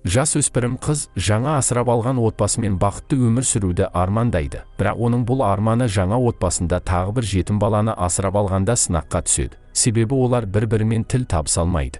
Жас өспірім қыз жаңа асырап алған отбасымен бақытты өмір сүруді армандайды, бірақ оның бұл арманы жаңа отбасында тағы бір жетім баланы асырап алғанда сынаққа түседі, себебі олар бір-бірімен тіл табыса алмайды.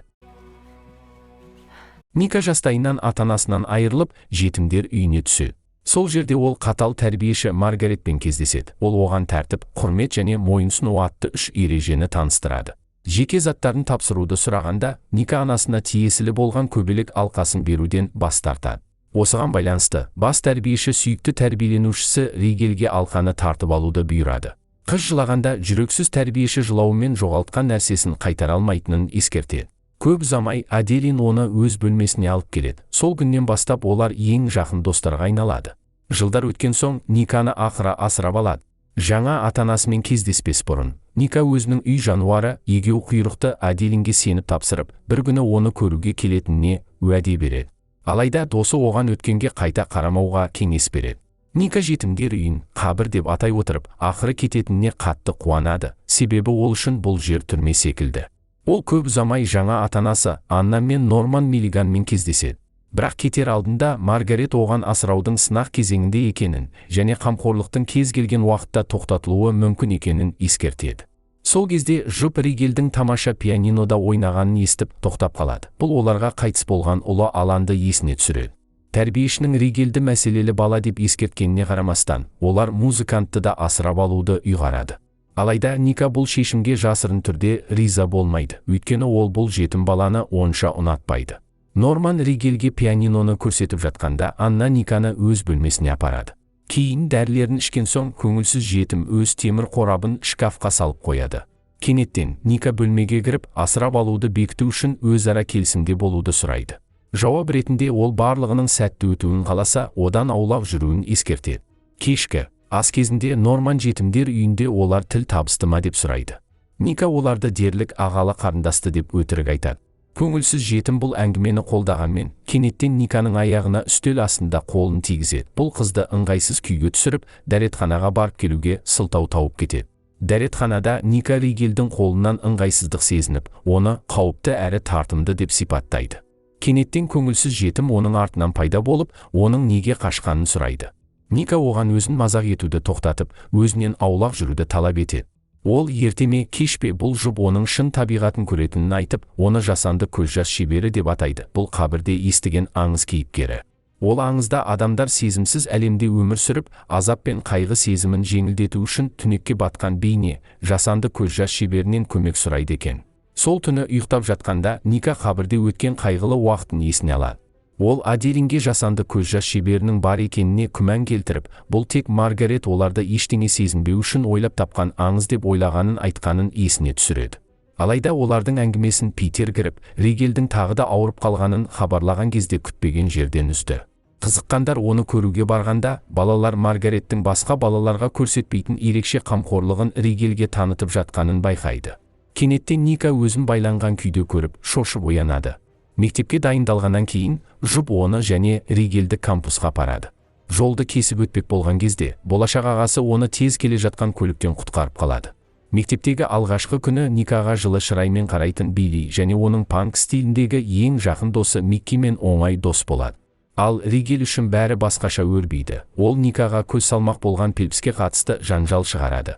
Ника жастайынан ата-анасынан айырылып, жетімдер үйіне түседі. Сол жерде ол қатал тәрбиеші Маргаретпен кездеседі. Ол оған тәртіп, құрмет және мойынсыну атты 3 ережені таныстырады. Жеке заттарын тапсыруды сұрағанда, Ника анасына тиесілі болған көбелек алқасын беруден бас тартады. Осыған байланысты, бас тәрбиеші сүйікті тәрбиеленушісі Ригельге алқаны тартып алуды бұйырады. Қыз жылағанда жүрексіз тәрбиеші жылауымен жоғалтқан нәрсесін қайтара алмайтынын ескертеді. Көп ұзамай Аделин оны өз бөлмесіне алып келеді. Сол күннен бастап олар ең жақын достарға айналады. Жылдар өткен соң Никаны ақыра асырап алады. Жаңа ата-анасымен кездеспес бұрын, Ника өзінің үй жануары егеу құйрықты Аделинге сеніп тапсырып, бір күні оны көруге келетініне уәде береді. Алайда досы оған өткенге қайта қарамауға кеңес береді. Ника жетімдер үйін қабір деп атай отырып, ақыры кететініне қатты қуанады, себебі ол үшін бұл жер түрме секілді. Ол көп ұзамай жаңа ата-анасы Анна мен Норман Миллиганмен кездеседі. Бірақ кетер алдында Маргарет оған асыраудың сынақ кезеңінде екенін және қамқорлықтың кез келген уақытта тоқтатылуы мүмкін екенін ескертеді. Сол кезде жұп Ригельдің тамаша пианинода ойнағанын естіп тоқтап қалады. Бұл оларға қайтыс болған ұлы Аланды есіне түсіреді. Тәрбиешінің Ригельді мәселелі бала деп ескерткеніне қарамастан, олар музыкантты да асырап алуды ұйғарады. Алайда Ника бұл шешімге жасырын түрде риза болмайды, өйткені ол бұл жетім баланы онша ұнатпайды. Норман Ригельге пианиноны көрсетіп жатқанда, Анна Никаны өз бөлмесіне апарады. Кейін дәрілерін ішкен соң көңілсіз жетім өз темір қорабын шкафқа салып қояды. Кенеттен Ника бөлмеге кіріп, асырап алуды бекіту үшін өзара келісімде болуды сұрайды. Жауап ретінде ол барлығының сәтті өтуін қаласа, одан аулақ жүруін ескертеді. Кешкі ас кезінде Норман жетімдер үйінде олар тіл табысты ма деп сұрайды. Ника оларды дерлік ағалы қарындасты деп өтірік айтады. Көңілсіз жетім бұл әңгімені қолдағанмен, кенеттен Никаның аяғына үстел астында қолын тигізеді. Бұл қызды ыңғайсыз күйге түсіріп, дәретханаға барып келуге сылтау тауып кетеді. Дәретханада Ника Ригельдің қолынан ыңғайсыздық сезініп, оны қауіпті әрі тартымды деп сипаттайды. Кенеттен көңілсіз жетім оның артынан пайда болып, оның неге қашқанын сұрайды. Ника оған өзін мазақ етуді тоқтатып, өзінен аулақ жүруді талап етеді. Ол ертеме кешпе бұл жұп оның шын табиғатын көретінін айтып, оны жасанды көз жас шебері деп атайды. Бұл қабірде естіген аңыз кейіпкері. Ол аңызда адамдар сезімсіз әлемде өмір сүріп, азап пен қайғы сезімін жеңілдету үшін түнекке батқан бейне, жасанды көз жас шеберінен көмек сұрайды екен. Сол түні ұйықтап жатқанда Ника қабірде өткен қайғылы уақытын есіне алады. Ол Аделинге жасанды көз жас шеберінің бар екеніне күмән келтіріп, бұл тек Маргарет оларды ештеңе сезінбеу үшін ойлап тапқан аңыз деп ойлағанын айтқанын есіне түсіреді. Алайда олардың әңгімесін Питер кіріп, Ригельдің тағы да ауырып қалғанын хабарлаған кезде күтпеген жерден үзді. Қызыққандар оны көруге барғанда, балалар Маргареттің басқа балаларға көрсетпейтін ерекше қамқорлығын Ригельге танытып жатқанын байқайды. Кенеттен Ника өзін байланған күйде көріп, шошып оянады. Мектепке дайындалғаннан кейін, жұп оны және Ригельді кампусқа апарады. Жолды кесіп өтпек болған кезде, болашақ ағасы оны тез келе жатқан көліктен құтқарып қалады. Мектептегі алғашқы күні Никаға жылы шыраймен қарайтын Билли және оның панк стиліндегі ең жақын досы Миккимен оңай дос болады. Ал Ригель үшін бәрі басқаша өрбиді. Ол Никаға көз салмақ болған Пелпске қатысты жанжал шығарады.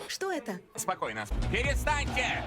Что это? Спокойно. Перестаньте!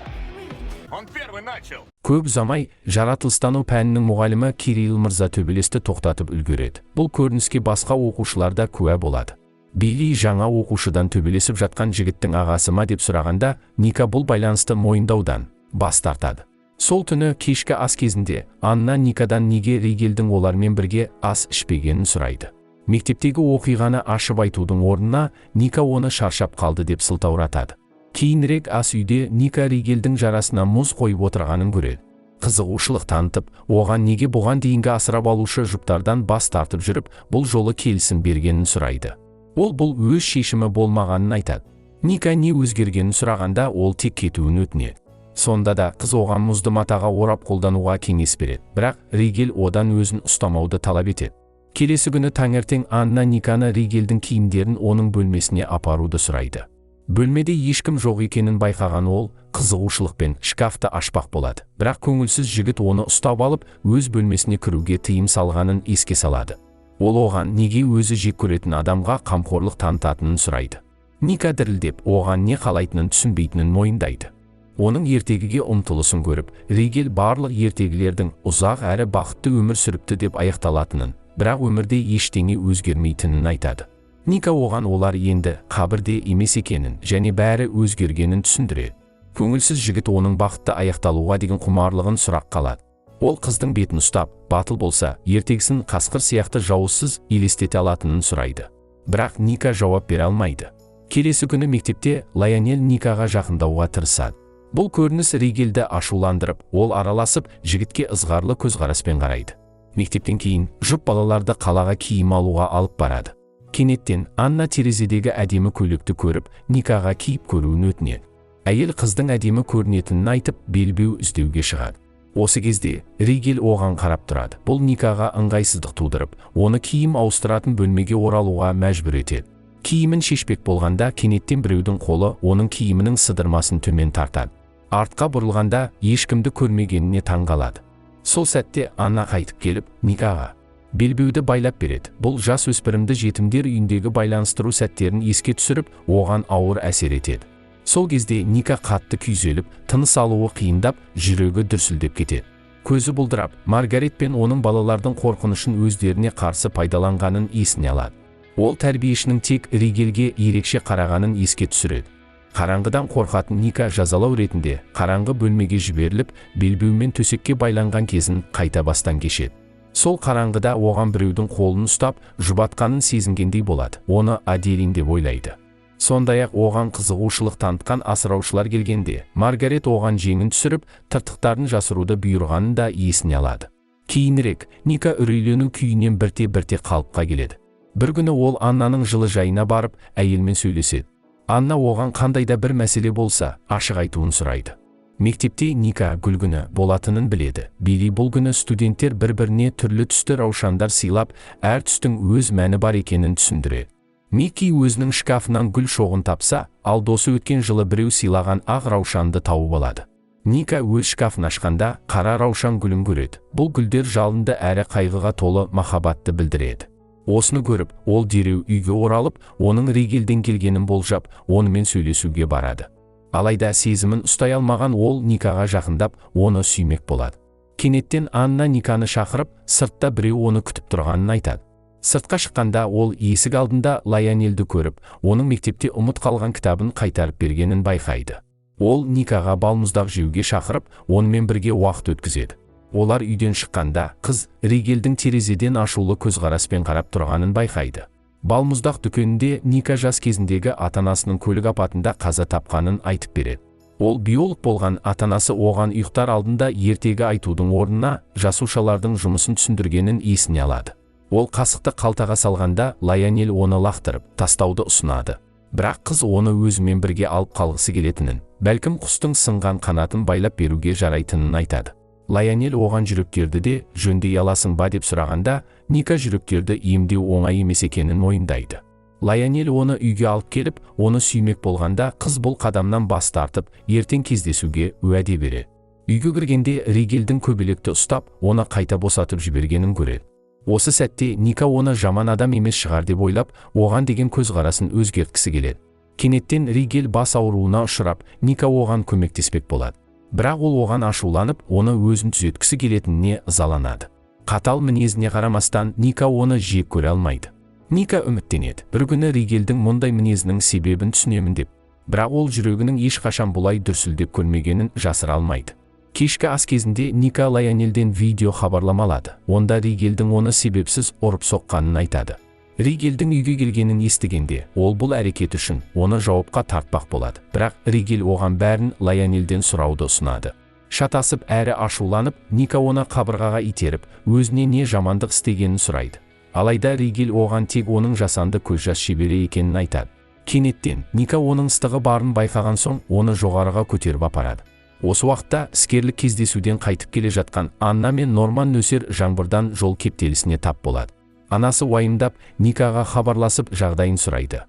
Он первый начал. Көп ұзамай, жаратылыстану пәнінің мұғалімі Кирилл Мырза төбелесті тоқтатып үлгереді. Бұл көрініске басқа оқушылар да куә болады. Билли жаңа оқушыдан төбелесіп жатқан жігіттің ағасы ма деп сұрағанда, Ника бұл байланысты мойындаудан бас тартады. Сол түні кешкі ас кезінде Анна Никадан неге Ригельдің олармен бірге ас ішпегенін сұрайды. Мектептегі оқиғаны ашып айтудың орнына Ника оны шаршап қалды деп сылтауратады. Кейінірек ас үйде Ника Ригельдің жарасына мұз қойып отырғанын көреді. Қызығушылық танытып, оған неге бұған дейінгі асырап алушы жұптардан бас тартып жүріп, бұл жолы келісім бергенін сұрайды. Ол бұл өз шешімі болмағанын айтады. Ника не өзгергенін сұрағанда, ол тек кетуін өтінеді. Сонда да қыз оған мұзды матаға орап қолдануға кеңес береді, бірақ Ригель одан өзін ұстамауды талап етеді. Келесі күні таңертең Анна Никаны Ригельдің киімдерін оның бөлмесіне апаруды сұрайды. Бөлмеде ешкім жоқ екенін байқаған ол қызығушылықпен шкафты ашпақ болады. Бірақ көңілсіз жігіт оны ұстап алып, өз бөлмесіне кіруге тыйым салғанын еске салады. Ол оған неге өзі жек көретін адамға қамқорлық танытатынын сұрайды. Ника дірілдеп, оған не қалайтынын түсінбейтінін мойындайды. Оның ертегіге ұмтылысын көріп, Ригель барлық ертегілердің ұзақ әрі бақытты өмір сүріпті деп аяқталатынын, бірақ өмірде ештеңе өзгермейтінін айтады. Ника оған олар енді қабірде емес екенін және бәрі өзгергенін түсіндіреді. Көңілсіз жігіт оның бақытты аяқталуға деген құмарлығын сұрақ қалады. Ол қыздың бетін ұстап, батыл болса, ертегісін қасқыр сияқты жауызсыз елестете алатынын сұрайды. Бірақ Ника жауап бере алмайды. Келесі күні мектепте Лайонель Никаға жақындауға тырысады. Бұл көрініс Ригельді ашуландырып, ол араласып, жігітке ызғарлы көзқараспен қарайды. Мектептен кейін жұп балаларды қалаға киім алуға алып барады. Кенеттен Анна терезедегі әдемі көйлекті көріп, Никаға киіп көруін өтінеді. Әйел қыздың әдемі көрінетінін айтып, белбеу іздеуге шығады. Осы кезде Ригель оған қарап тұрады. Бұл Никаға ыңғайсыздық тудырып, оны киім ауыстыратын бөлмеге оралуға мәжбүр етеді. Киімін шешпек болғанда кенеттен біреудің қолы оның киімінің сыдырмасын төмен тартады. Артқа бұрылғанда ешкімді көрмегеніне таңғалады. Сол сәтте Анна қайтып келіп, Никаға белбеуді байлап береді. Бұл жас өспірімді жетімдер үйіндегі байланыстыру сәттерін еске түсіріп, оған ауыр әсер етеді. Сол кезде Ника қатты күйзеліп, тыныс алуы қиындап, жүрегі дүрсілдеп кетеді. Көзі бұлдырап, Маргарет пен оның балалардың қорқынышын өздеріне қарсы пайдаланғанын есіне алады. Ол тәрбиешінің тек Ригельге ерекше қарағанын еске түсіреді. Қараңғыдан қорқатын Ника жазалау ретінде қараңғы бөлмеге жіберіліп, белбеумен төсекке байланған кезін қайта бастан кешеді. Сол қараңғыда оған біреудің қолын ұстап, жұбатқанын сезінгендей болады. Оны Аделин деп ойлайды. Сондай-ақ оған қызығушылық танытқан асыраушылар келгенде, Маргарет оған жеңін түсіріп, тыртықтарын жасыруды бұйырғанын да есіне алады. Кейінірек Ника үрейлену күйінен бірте-бірте қалыпқа келеді. Бір күні ол Аннаның жылыжайына барып, әйелмен сөйлеседі. Анна оған қандайда бір мәселе болса, ашық айтуын сұрайды. Мектепте Ника гүлгүні болатынын біледі. Били бұл күні студенттер бір-біріне түрлі түсті раушандар сыйлап, әр түстің өз мәні бар екенін түсіндіреді. Микки өзінің шкафынан гүл шоғын тапса, ал досы өткен жылы біреу сыйлаған ақ раушанды тауып алады. Ника өз шкафын ашқанда қара раушан гүлін көреді. Бұл гүлдер жалынды әрі қайғыға толы махаббатты білдіреді. Осыны көріп, ол дереу үйге оралып, оның Ригельден келгенін болжап, онымен сөйлесуге барады. Алайда сезімін ұстай алмаған ол Никаға жақындап, оны сүймек болады. Кенеттен Анна Никаны шақырып, сыртта біреу оны күтіп тұрғанын айтады. Сыртқа шыққанда ол есік алдында Лайонельді көріп, оның мектепте ұмыт қалған кітабын қайтарып бергенін байқайды. Ол Никаға балмұздақ жеуге шақырып, онымен бірге уақыт өткізеді. Олар үйден шыққанда, қыз Ригельдің терезеден ашулы көзқараспен қарап тұрғанын байқайды. Балмұздақ дүкенінде Ника жас кезіндегі ата-анасының көлік апатында қаза тапқанын айтып береді. Ол биолог болған ата-анасы оған ұйықтар алдында ертегі айтудың орнына жасушалардың жұмысын түсіндіргенін есіне алады. Ол қасықты қалтаға салғанда Лайонель оны лақтырып тастауды ұсынады. Бірақ қыз оны өзімен бірге алып қалғысы келетінін, бәлкім құстың сынған қанатын байлап беруге жарайтынын айтады. Лайонель оған жүректерді де жөндей аласың ба деп сұрағанда, Ника жүректерді емдеу оңай емес екенін мойындайды. Лайонель оны үйге алып келіп, оны сүймек болғанда, қыз бұл қадамнан бас тартып, ертең кездесуге уәде береді. Үйге кіргенде Ригельдің көбелекті ұстап, оны қайта босатып жібергенін көреді. Осы сәтте Ника оны жаман адам емес шығар деп ойлап, оған деген көзқарасын өзгерткісі келеді. Кенеттен Ригель бас ауруына ұшырап, Ника оған көмектеспек болады. Бірақ ол оған ашуланып, оны өзін түзеткісі келетініне ызаланады. Қатал мінезіне қарамастан, Ника оны жек көре алмайды. Ника үміттенеді. Бір күні Ригельдің мұндай мінезінің себебін түсінемін деп. Бірақ ол жүрегінің ешқашан бұлай дүрсілдеп көрмегенін жасыра алмайды. Кешкі ас кезінде Ника Лайонельден видео хабарлама алады. Онда Ригельдің оны себепсіз ұрып соққанын айтады. Ригельдің үйге келгенін естігенде, ол бұл әрекет үшін оны жауапқа тартпақ болады. Бірақ Ригель оған бәрін Лайонельден сұрауды ұсынады. Шатасып әрі ашуланып, Ника оны қабырғаға итеріп, өзіне не жамандық істегенін сұрайды. Алайда Ригель оған тек оның жасанды көз жас шебері екенін айтады. Кенеттен Ника оның ыстығы барын байқаған соң, оны жоғарыға көтеріп апарады. Осы уақытта іскерлік кездесуден қайтып келе жатқан Анна мен Норман нөсер жаңбырдан жол кептелісіне тап болады. Анасы уайымдап, Никаға хабарласып жағдайын сұрайды.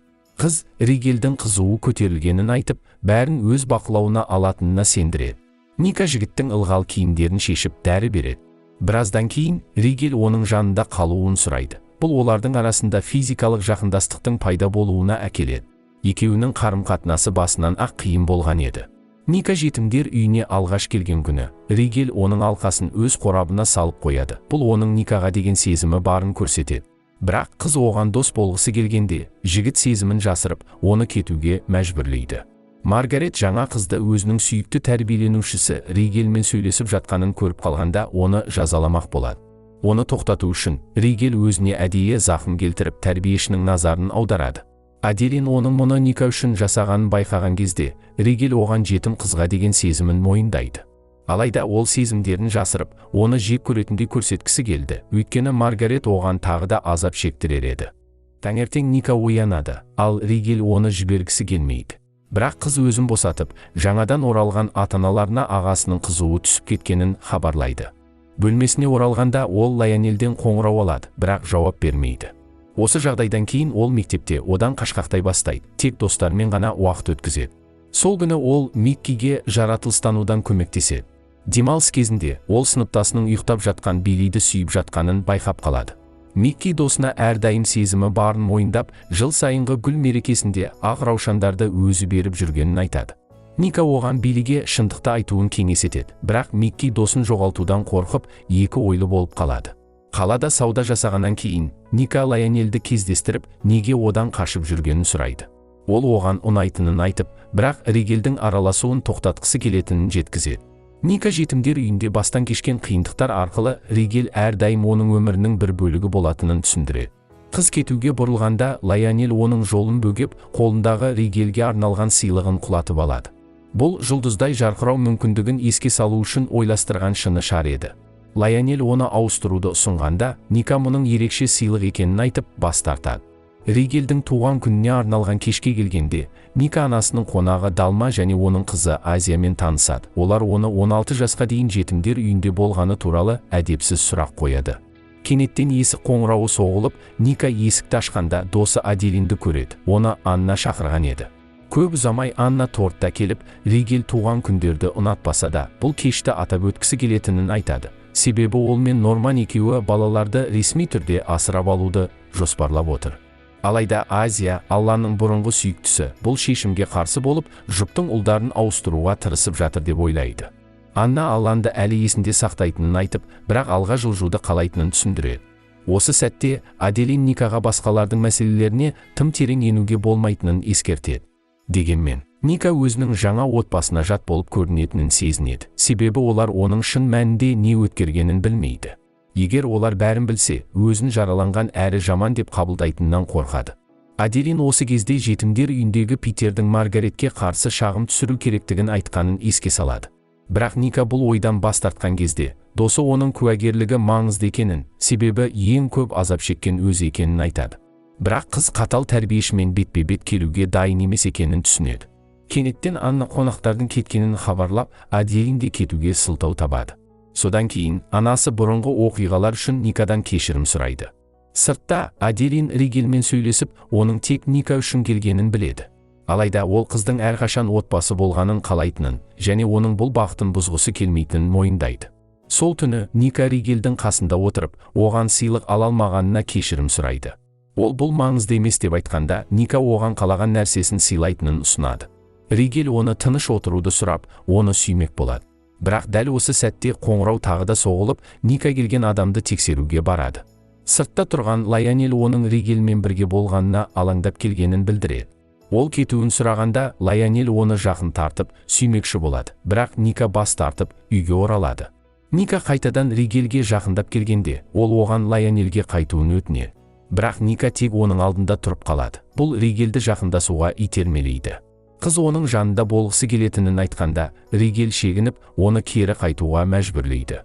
Қыз Ригельдің қызуы көтерілгенін айтып, бәрін өз бақылауына алатынына сендіреді. Ника жігіттің ылғал киімдерін шешіп дәрі береді. Біраздан кейін Ригель оның жанында қалуын сұрайды. Бұл олардың арасында физикалық жақындастықтың пайда болуына әкеледі. Екеуінің қарым-қатынасы басынан ақ қиын болған еді. Ника жетімдер үйіне алғаш келген күні, Ригель оның алқасын өз қорабына салып қояды. Бұл оның Никаға деген сезімі барын көрсетеді. Бірақ қыз оған дос болғысы келгенде, жігіт сезімін жасырып, оны кетуге мәжбүрлейді. Маргарет жаңа қызды өзінің сүйікті тәрбиеленушісі Ригельмен сөйлесіп жатқанын көріп қалғанда оны жазаламақ болады. Оны тоқтату үшін Ригель өзіне әдейі зақым келтіріп тәрбиешінің назарын аударады. Аделин оның мұны Ника үшін жасағанын байқаған кезде, Ригель оған жетім қызға деген сезімін мойындайды. Алайда ол сезімдерін жасырып, оны жек көретіндей көрсеткісі келді, өйткені Маргарет оған тағы да азап шектірер еді. Таңертең Ника оянады, ал Ригель оны жібергісі келмейді. Бірақ қыз өзін босатып, жаңадан оралған ата-аналарына ағасының қызуы түсіп кеткенін хабарлайды. Бөлмесіне оралғанда ол Лайонельден қоңырау алады, бірақ жауап бермейді. Осы жағдайдан кейін ол мектепте одан қашқақтай бастайды, тек достармен ғана уақыт өткізеді. Сол күні ол Миккиге жаратылыстанудан көмектеседі. Демалыс кезінде ол сыныптасының ұйықтап жатқан Билиді сүйіп жатқанын байқап қалады. Микки досына әрдайым сезімі барын мойындап, жыл сайынғы гүл мерекесінде ақ раушандарды өзі беріп жүргенін айтады. Ника оған Билиге шындықты айтуын кеңес етеді, бірақ Микки досын жоғалтудан қорқып, екі ойлы болып қалады. Қалада сауда жасағаннан кейін, Ника Лайонельді кездестіріп, неге одан қашып жүргенін сұрайды. Ол оған ұнайтынын айтып, бірақ Ригельдің араласуын тоқтатқысы келетінін жеткізеді. Ника жетімдер үйінде бастан кешкен қиындықтар арқылы Ригель әрдайым оның өмірінің бір бөлігі болатынын түсіндіреді. Қыз кетуге бұрылғанда Лайонель оның жолын бөгеп, қолындағы Ригельге арналған сыйлығын құлатып алады. Бұл жұлдыздай жарқырау мүмкіндігін еске салу үшін ойластырған шыны шар еді. Лайонель оны ауыстыруды ұсынғанда, Ника мұның ерекше сыйлық екенін айтып, бас тартады. Ригельдің туған күніне арналған кешке келгенде, Ника анасының қонағы Далма және оның қызы Азиямен танысады. Олар оны 16 жасқа дейін жетімдер үйінде болғаны туралы әдепсіз сұрақ қояды. Кенеттен есік қоңырауы соғылып, Ника есікті ашқанда досы Аделинді көреді. Оны Анна шақырған еді. Көп ұзамай Анна тортта келіп, Ригель туған күндерді ұнатпаса да, бұл кешті атап өткісі келетінін айтады. Себебі ол мен Норман екеуі балаларды ресми түрде асырап алуды жоспарлап отыр. Алайда Азия, Алланың бұрынғы сүйіктісі, бұл шешімге қарсы болып, жұптың ұлдарын ауыстыруға тырысып жатыр деп ойлайды. Анна Алланы әлі есінде сақтайтынын айтып, бірақ алға жылжуды қалайтынын түсіндіреді. Осы сәтте Аделин Никаға басқалардың мәселелеріне тым терең енуге болмайтынын ескертеді. Дегенмен, Ника өзінің жаңа отбасына жат болып көрінетінін сезінеді, себебі олар оның шын мәнінде не өткергенін білмейді. Егер олар бәрін білсе, өзін жараланған әрі жаман деп қабылдайтыннан қорқады. Аделин осы кезде жетімдер үйіндегі Питердің Маргаретке қарсы шағым түсіру керектігін айтқанын еске салады. Бірақ Ника бұл ойдан бас тартқан кезде, досы оның куәгерлігі маңызды екенін, себебі ең көп азап шеккен өзі екенін айтады. Бірақ қыз қатал тәрбиешімен бетпе-бет келуге дайын емес екенін түсінеді. Кенеттен Анна қонақтардың кеткенін хабарлап, Аделин де кетуге сылтау табады. Содан кейін анасы бұрынғы оқиғалар үшін Никадан кешірім сұрайды. Сыртта Аделин Ригельмен сөйлесіп, оның тек Ника үшін келгенін біледі. Алайда ол қыздың әрқашан отбасы болғанын қалайтынын, және оның бұл бақытын бұзғысы келмейтінін мойындайды. Сол түні Ника Ригельдің қасында отырып, оған сыйлық ала алмағанына кешірім сұрайды. Ол бұл маңызды емес деп айтқанда, Ника оған қалаған нәрсесін сыйлайтынын ұсынады. Ригель оны тыныш отыруды сұрап, оны сүймек болады. Бірақ дәл осы сәтте қоңырау тағы да соғылып, Ника келген адамды тексеруге барады. Сыртта тұрған Лайонель оның Ригельмен бірге болғанына алаңдап келгенін білдіреді. Ол кетуін сұрағанда, Лайонель оны жақын тартып, сүймекші болады. Бірақ Ника бас тартып, үйге оралады. Ника қайтадан Ригельге жақындап келгенде, ол оған Лайонельге қайтуын өтінеді. Бірақ Ника тек оның алдында тұрып қалады. Бұл Ригельді жақындасуға итермелейді. Қыз оның жанында болғысы келетінін айтқанда, Ригель шегініп, оны кері қайтуға мәжбүрлейді.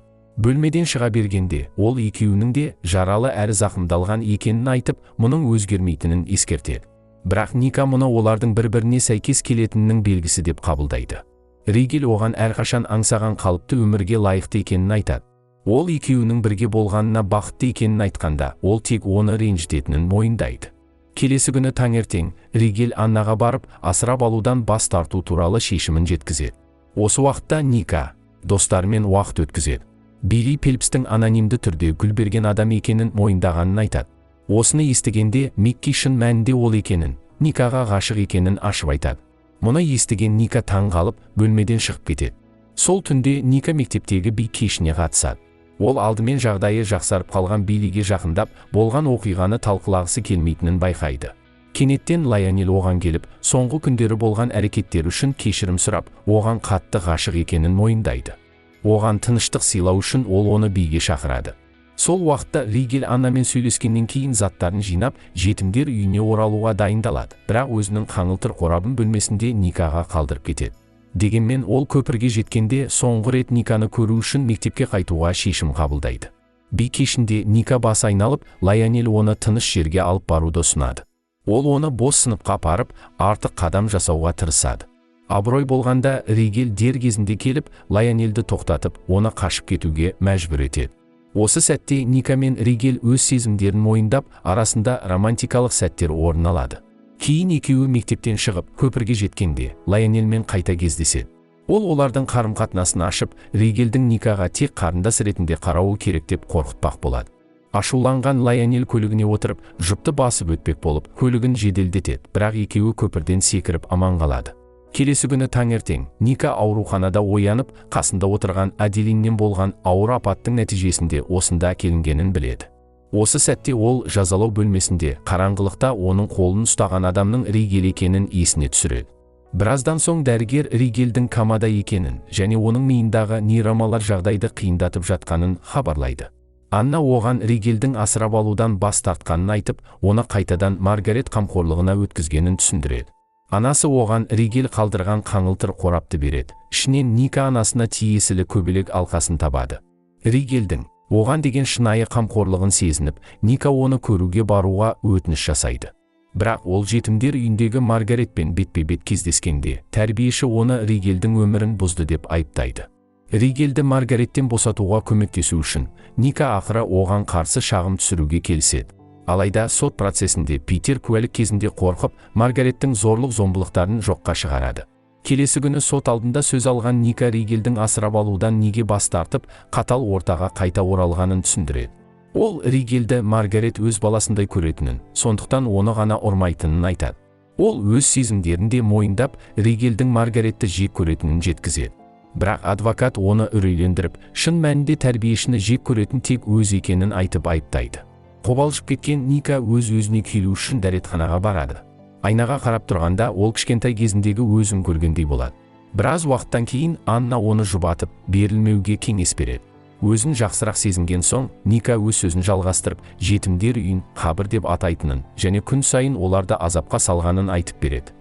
Бөлмеден шыға бергенде, ол екеуінің де жаралы әрі зақымдалған екенін айтып, мұның өзгермейтінін ескертеді. Бірақ Ника мұны олардың бір-біріне сәйкес келетінінің белгісі деп қабылдайды. Ригель оған әрқашан аңсаған қалыпты өмірге лайықты екенін айтады. Ол екеуінің бірге болғанына бақытты екенін айтқанда, ол тек оны ренжітетінін мойындайды. Келесі күні таңертең Ригель Аннаға барып, асырап алудан бас тарту туралы шешімін жеткізеді. Осы уақытта Ника достарымен уақыт өткізеді. Билли Фелпстің анонимді түрде гүл берген адам екенін мойындағанын айтады. Осыны естігенде Микки шын мәнінде ол екенін, Никаға ғашық екенін ашып айтады. Мұны естіген Ника таң қалып, бөлмеден шығып кетеді. Сол түнде Ника мектептегі би кешіне қатысады. Ол алдымен жағдайы жақсарып қалған Биллиге жақындап, болған оқиғаны талқылағысы келмейтінін байқайды. Кенеттен Лайонель оған келіп, соңғы күндері болған әрекеттері үшін кешірім сұрап, оған қатты ғашық екенін мойындайды. Оған тыныштық сыйлау үшін ол оны биге шақырады. Сол уақытта Ригель Аннамен сөйлескеннен кейін заттарын жинап, жетімдер үйіне оралуға дайындалады, бірақ өзінің қаңылтыр қорабын бөлмесінде Никаға қалдырып кетеді. Дегенмен ол көпірге жеткенде соңғы рет Никаны көру үшін мектепке қайтуға шешім қабылдайды. Би кешінде Ника бас айналып, Лайонель оны тыныш жерге алып баруды ұсынады. Ол оны бос сыныпқа апарып, артық қадам жасауға тырысады. Абырой болғанда Ригель дер кезінде келіп, Лайонельді тоқтатып, оны қашып кетуге мәжбүр етеді. Осы сәтте Ника мен Ригель өз сезімдерін мойындап, арасында романтикалық сәттер орын алады. Кейін екеуі мектептен шығып, көпірге жеткенде Лайонельмен қайта кездеседі. Ол олардың қарым-қатынасын ашып, Ригельдің Никаға тек қарындас ретінде қарауы керек деп қорқытпақ болады. Ашуланған Лайонель көлігіне отырып, жұпты басып өтпек болып, көлігін жеделдетеді, бірақ екеуі көпірден секіріп аман қалады. Келесі күні таңертең Ника ауруханада оянып, қасында отырған Аделиннен болған ауыр апаттың нәтижесінде осында әкелінгенін біледі. Осы сәтте ол жазалау бөлмесінде қараңғылықта оның қолын ұстаған адамның Ригель екенін есіне түсіреді. Біраздан соң дәрігер Ригельдің комада екенін және оның миындағы нейромалар жағдайды қиындатып жатқанын хабарлайды. Анна оған Ригельдің асырап алудан бас тартқанын айтып, оны қайтадан Маргарет қамқорлығына өткізгенін түсіндіреді. Анасы оған Ригель қалдырған қаңылтыр қорапты береді. Ішінен Ника анасына тиесілі көбелек алқасын табады. Ригельдің оған деген шынайы қамқорлығын сезініп, Ника оны көруге баруға өтініш жасайды. Бірақ ол жетімдер үйіндегі Маргаретпен бетпе-бет кездескенде, тәрбиеші оны Ригельдің өмірін бұзды деп айыптайды. Ригельді Маргареттен босатуға көмектесу үшін Ника ақыры оған қарсы шағым түсіруге келіседі. Алайда сот процесінде Питер куәлік кезінде қорқып, Маргареттің зорлық-зомбылықтарын жоққа шығарады. Келесі күні сот алдында сөз алған Ника Ригельдің асырап алудан неге бас тартып, қатал ортаға қайта оралғанын түсіндіреді. Ол Ригельді Маргарет өз баласындай көретінін, сондықтан оны ғана ұрмайтынын айтады. Ол өз сезімдерін де мойындап, Ригельдің Маргаретті жек көретінін жеткізеді. Бірақ адвокат оны үрейлендіріп, шын мәнінде тәрбиешіні жек көретін тек өз екенін айтып айыптайды. Қобалжып кеткен Ника өз-өзіне келу үшін дәретханаға барады. Айнаға қарап тұрғанда ол кішкентай кезіндегі өзін көргендей болады. Біраз уақыттан кейін Анна оны жұбатып, берілмеуге кеңес береді. Өзін жақсырақ сезінген соң, Ника өз сөзін жалғастырып, жетімдер үйін қабір деп атайтынын және күн сайын оларды азапқа салғанын айтып береді.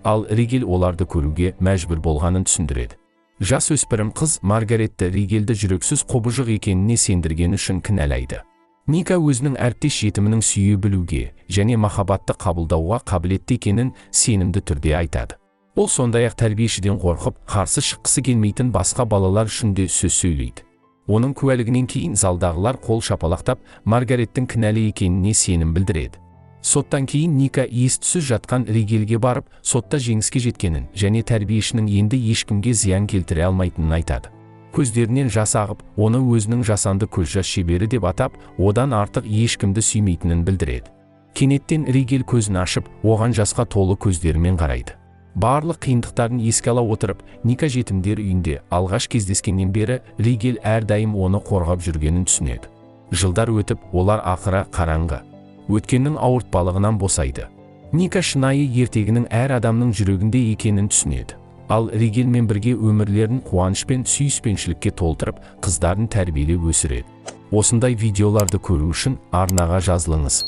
Ал Ригель оларды көруге мәжбүр болғанын түсіндіреді. Жас өспірім қыз Маргаретті Ригельді жүрексіз қобыжық екеніне сендірген үшін кінәлайды. Ника өзінің әріптес жетімінің сүйе білуге және махаббатты қабылдауға қабілетті екенін сенімді түрде айтады. Ол сондай-ақ тәрбиешіден қорқып, қарсы шыққысы келмейтін басқа балалар үшін де сөз сөйлейді. Оның куәлігінен кейін залдағылар қол шапалақтап, Маргареттің кінәлі екеніне сенім білдіреді. Соттан кейін Ника ес-түссіз жатқан Ригельге барып, сотта жеңіске жеткенін және тәрбиешінің енді ешкімге зиян келтіре алмайтынын айтады. Көздерінен жас ағып, оны өзінің жасанды көз жас шебері деп атап, одан артық ешкімді сүймейтінін білдіреді. Кенеттен Ригель көзін ашып, оған жасқа толы көздерімен қарайды. Барлық қиындықтарын еске ала отырып, Ника жетімдер үйінде алғаш кездескеннен бері Ригель әрдайым оны қорғап жүргенін түсінеді. Жылдар өтіп, олар ақыры қараңғы өткеннің ауыртпалығынан босайды. Ника шынайы ертегінің әр адамның жүрегінде екенін түсінеді. Ал Ригельмен бірге өмірлерін қуаныш пен сүйіспеншілікке толтырып, қыздарын тәрбиелеп өсіреді. Осындай видеоларды көру үшін арнаға жазылыңыз.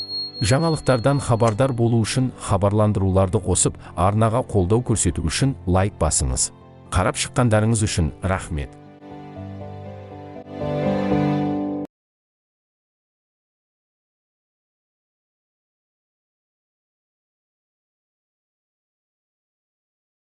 Жаңалықтардан хабардар болу үшін хабарландыруларды қосып, арнаға қолдау көрсету үшін лайк басыңыз. Қарап шыққандарыңыз үшін рахмет.